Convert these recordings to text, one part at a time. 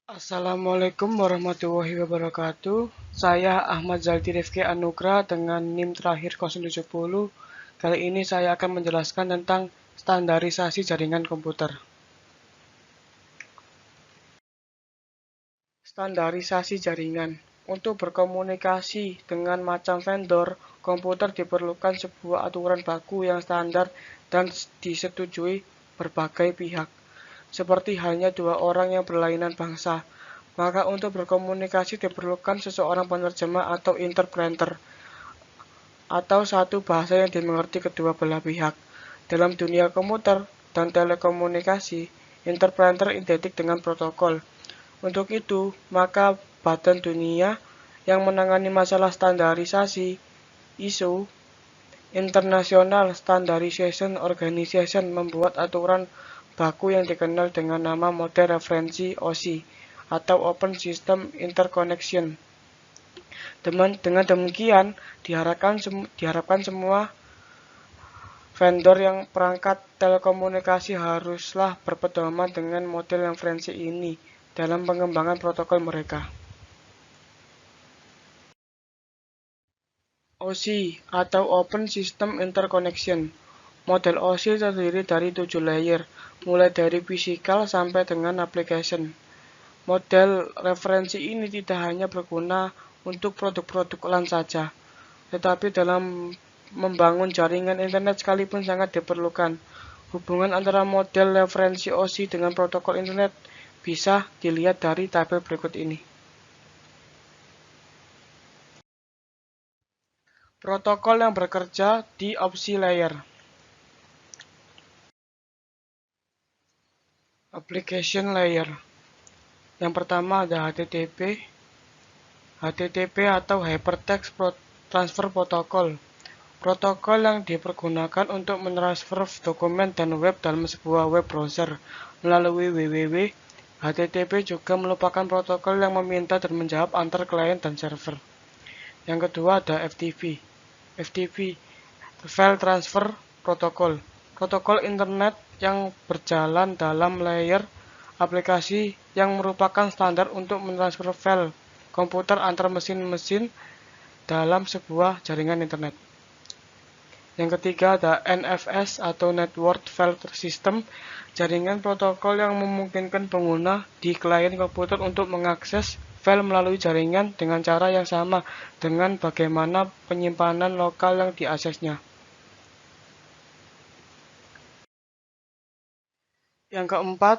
Assalamualaikum warahmatullahi wabarakatuh. Saya Ahmad Zaldi Rifki Anugrah dengan NIM terakhir 070. Kali ini saya akan menjelaskan tentang standarisasi jaringan komputer. Standarisasi jaringan. Untuk berkomunikasi dengan macam vendor, komputer diperlukan sebuah aturan baku yang standar dan disetujui berbagai pihak. Seperti halnya dua orang yang berlainan bangsa, maka untuk berkomunikasi diperlukan seseorang penerjemah atau interpreter, atau satu bahasa yang dimengerti kedua belah pihak. Dalam dunia komputer dan telekomunikasi, interpreter identik dengan protokol. Untuk itu, maka Badan Dunia yang menangani masalah standarisasi, ISO, International Standardization Organization, membuat aturan baku yang dikenal dengan nama model referensi OSI atau Open System Interconnection. Dengan demikian, diharapkan semua vendor yang perangkat telekomunikasi haruslah berpedoman dengan model referensi ini dalam pengembangan protokol mereka. OSI atau Open System Interconnection. Model OSI terdiri dari 7 layer, mulai dari physical sampai dengan application. Model referensi ini tidak hanya berguna untuk produk-produk LAN saja, tetapi dalam membangun jaringan internet sekalipun sangat diperlukan. Hubungan antara model referensi OSI dengan protokol internet bisa dilihat dari tabel berikut ini. Protokol yang bekerja di opsi layer. Application layer. Yang pertama ada HTTP atau Hypertext Transfer Protocol. Protokol yang dipergunakan untuk mentransfer dokumen dan web dalam sebuah web browser melalui www. HTTP juga merupakan protokol yang meminta dan menjawab antar klien dan server. Yang kedua ada FTP, File Transfer Protocol. Protokol internet yang berjalan dalam layer aplikasi yang merupakan standar untuk mentransfer file komputer antar mesin-mesin dalam sebuah jaringan internet. Yang ketiga ada NFS atau Network File System, jaringan protokol yang memungkinkan pengguna di klien komputer untuk mengakses file melalui jaringan dengan cara yang sama dengan bagaimana penyimpanan lokal yang diaksesnya. Yang keempat,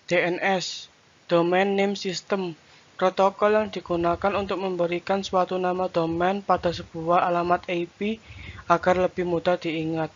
DNS, Domain Name System, protokol yang digunakan untuk memberikan suatu nama domain pada sebuah alamat IP agar lebih mudah diingat.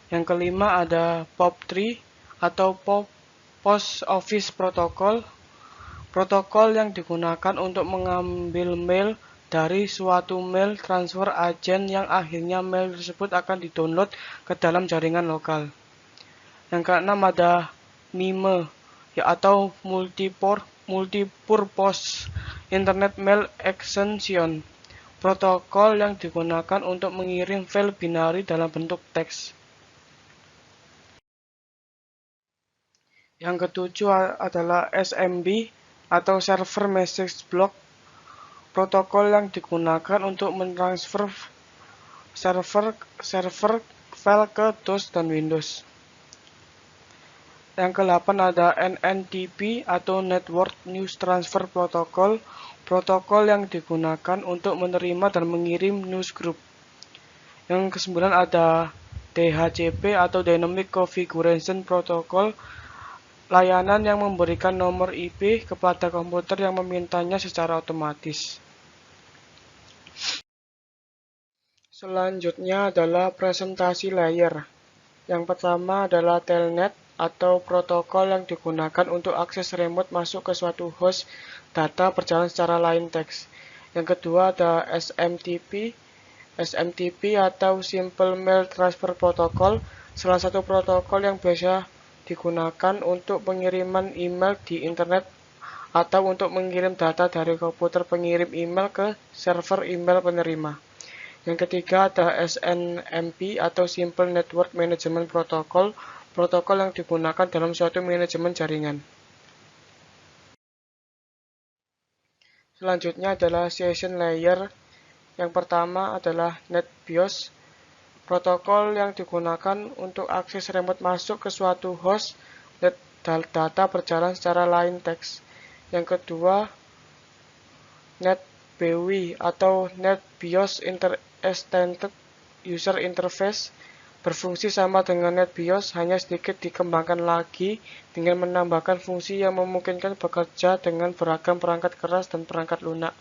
Yang kelima ada POP3 atau Post Office Protocol, protokol yang digunakan untuk mengambil mail dari suatu mail transfer agent yang akhirnya mail tersebut akan didownload ke dalam jaringan lokal. Yang keenam ada MIME atau Multipurpose Internet Mail Extension, protokol yang digunakan untuk mengirim file binari dalam bentuk teks. Yang ketujuh adalah SMB atau Server Message Block, protokol yang digunakan untuk mentransfer server file ke DOS dan Windows. Yang ke-8 ada NNTP atau Network News Transfer Protocol, protokol yang digunakan untuk menerima dan mengirim newsgroup. Yang ke-9 ada DHCP atau Dynamic Configuration Protocol, layanan yang memberikan nomor IP kepada komputer yang memintanya secara otomatis. Selanjutnya adalah presentasi layer. Yang pertama adalah Telnet atau protokol yang digunakan untuk akses remote masuk ke suatu host data berjalan secara line text. Yang kedua ada SMTP atau Simple Mail Transfer Protocol, salah satu protokol yang biasa digunakan untuk pengiriman email di internet atau untuk mengirim data dari komputer pengirim email ke server email penerima. Yang ketiga ada SNMP atau Simple Network Management Protocol, protokol yang digunakan dalam suatu manajemen jaringan. Selanjutnya adalah session layer. Yang pertama adalah NetBIOS, protokol yang digunakan untuk akses remote masuk ke suatu host data berjalan secara line text. Yang kedua, NetBEUI atau NetBIOS Extended User Interface, berfungsi sama dengan NetBIOS, hanya sedikit dikembangkan lagi dengan menambahkan fungsi yang memungkinkan bekerja dengan beragam perangkat keras dan perangkat lunak.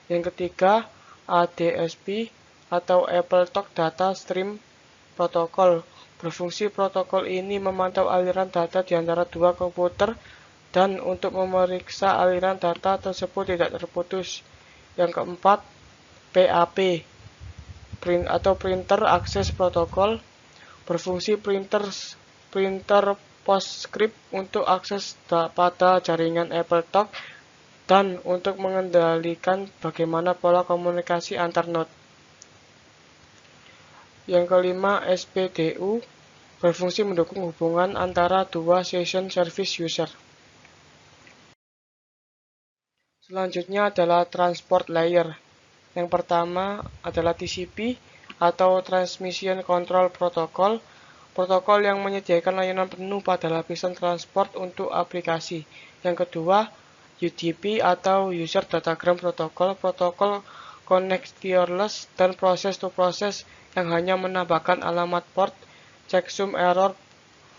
Yang ketiga, ADSP atau AppleTalk Data Stream Protocol. Berfungsi protokol ini memantau aliran data di antara dua komputer dan untuk memeriksa aliran data tersebut tidak terputus. Yang keempat, PAP atau Printer Access Protocol. Berfungsi printer PostScript untuk akses pada jaringan AppleTalk dan untuk mengendalikan bagaimana pola komunikasi antar node. Yang kelima, SPDU, berfungsi mendukung hubungan antara dua session service user. Selanjutnya adalah transport layer. Yang pertama adalah TCP atau Transmission Control Protocol, protokol yang menyediakan layanan penuh pada lapisan transport untuk aplikasi. Yang kedua, UDP atau User Datagram Protocol, protokol connectorless dan process-to-process yang hanya menambahkan alamat port, checksum error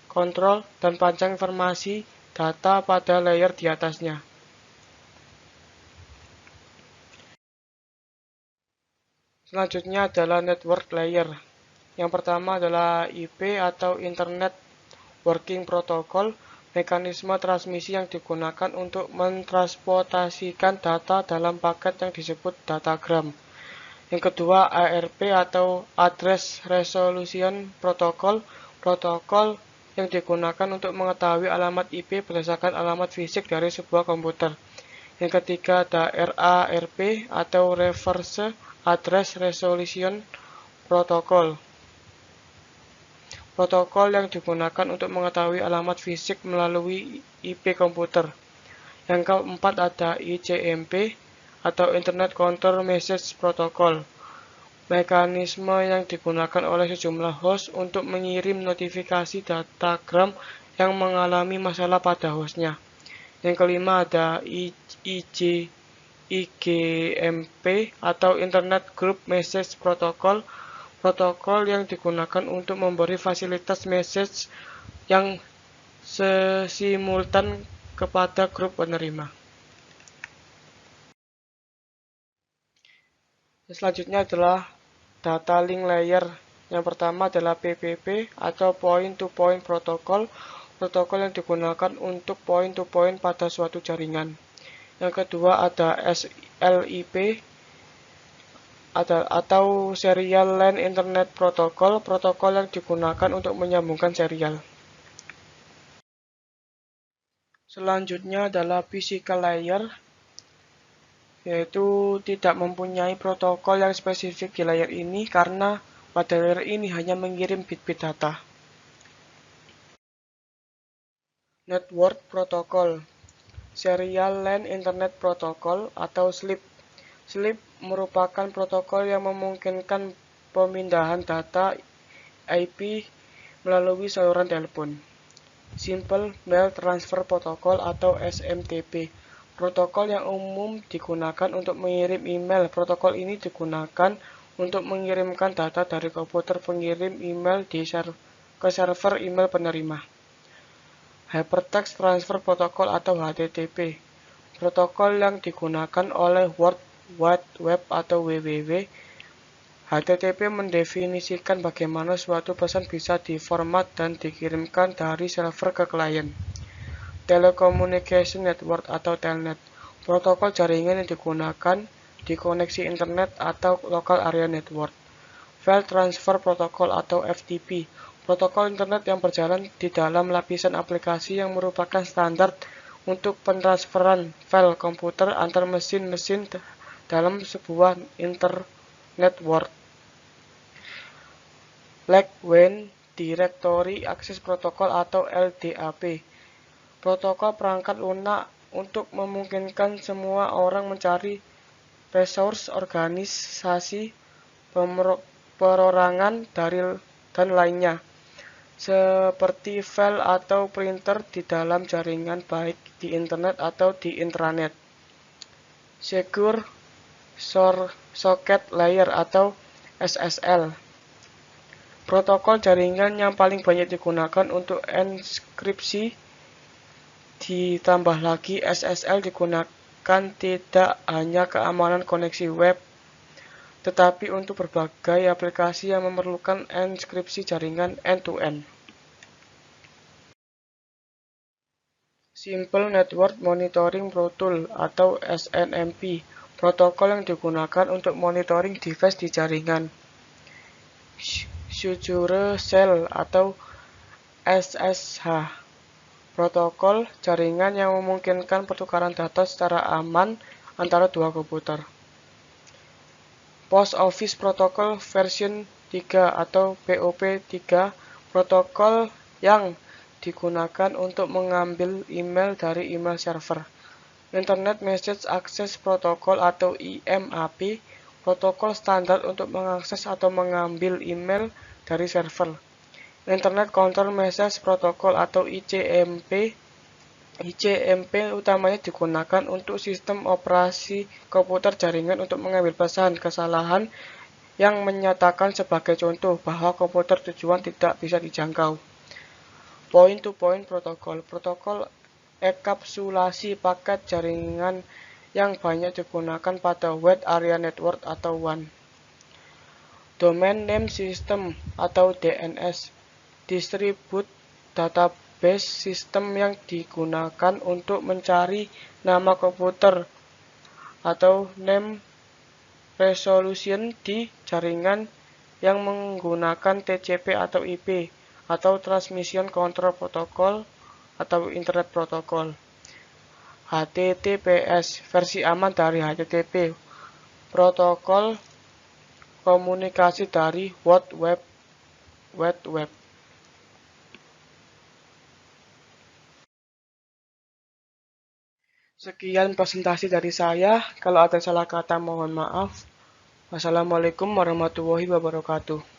control, dan panjang informasi data pada layer di atasnya. Selanjutnya adalah network layer. Yang pertama adalah IP atau Internet Working Protocol, mekanisme transmisi yang digunakan untuk mentransportasikan data dalam paket yang disebut datagram. Yang kedua, ARP atau Address Resolution Protocol, protokol yang digunakan untuk mengetahui alamat IP berdasarkan alamat fisik dari sebuah komputer. Yang ketiga ada RARP atau Reverse Address Resolution Protocol, protokol yang digunakan untuk mengetahui alamat fisik melalui IP komputer. Yang keempat ada ICMP atau Internet Counter Message Protocol, mekanisme yang digunakan oleh sejumlah host untuk mengirim notifikasi datagram yang mengalami masalah pada hostnya. Yang kelima ada IGMP atau Internet Group Message Protocol, protokol yang digunakan untuk memberi fasilitas message yang simultan kepada grup penerima. Selanjutnya adalah data link layer. Yang pertama adalah PPP atau Point-to-Point Protocol, protokol yang digunakan untuk point-to-point pada suatu jaringan. Yang kedua ada SLIP atau Serial LAN Internet Protocol, protokol yang digunakan untuk menyambungkan serial. Selanjutnya adalah Physical Layer, yaitu tidak mempunyai protokol yang spesifik di layer ini karena pada layer ini hanya mengirim bit-bit data. Network Protocol, Serial LAN Internet Protocol atau SLIP. SLIP merupakan protokol yang memungkinkan pemindahan data IP melalui saluran telepon. Simple Mail Transfer Protocol atau SMTP, protokol yang umum digunakan untuk mengirim email. Protokol ini digunakan untuk mengirimkan data dari komputer pengirim email ke server email penerima. Hypertext Transfer Protocol atau HTTP, protokol yang digunakan oleh World Wide Web atau WWW. HTTP mendefinisikan bagaimana suatu pesan bisa diformat dan dikirimkan dari server ke klien. Telecommunication Network atau Telnet, protokol jaringan yang digunakan di koneksi internet atau Local Area Network. File Transfer Protocol atau FTP, protokol internet yang berjalan di dalam lapisan aplikasi yang merupakan standar untuk pentransferan file komputer antar mesin-mesin dalam sebuah internetwork. Lagrange Directory Access Protocol atau LDAP, protokol perangkat lunak untuk memungkinkan semua orang mencari resource organisasi, perorangan, dan lainnya, seperti file atau printer di dalam jaringan baik di internet atau di intranet. Secure Socket Layer atau SSL. Protokol jaringan yang paling banyak digunakan untuk enkripsi. Ditambah lagi, SSL digunakan tidak hanya keamanan koneksi web, tetapi untuk berbagai aplikasi yang memerlukan enkripsi jaringan end-to-end. Simple Network Monitoring Protocol atau SNMP, protokol yang digunakan untuk monitoring device di jaringan. Secure Shell atau SSH, protokol jaringan yang memungkinkan pertukaran data secara aman antara dua komputer. Post Office Protocol version 3 atau POP3, protokol yang digunakan untuk mengambil email dari email server. Internet Message Access Protocol atau IMAP, protokol standar untuk mengakses atau mengambil email dari server. Internet Control Message Protocol atau ICMP. ICMP utamanya digunakan untuk sistem operasi komputer jaringan untuk mengambil pesan kesalahan yang menyatakan sebagai contoh bahwa komputer tujuan tidak bisa dijangkau. Point-to-point Protocol, protokol enkapsulasi paket jaringan yang banyak digunakan pada Wide Area Network atau WAN. Domain Name System atau DNS, Distributed Database System yang digunakan untuk mencari nama komputer atau name resolution di jaringan yang menggunakan TCP atau IP atau Transmission Control Protocol atau Internet Protocol. HTTPS, versi aman dari HTTP, protokol komunikasi dari World Wide Web. Sekian presentasi dari saya. Kalau ada salah kata mohon maaf. Wassalamualaikum warahmatullahi wabarakatuh.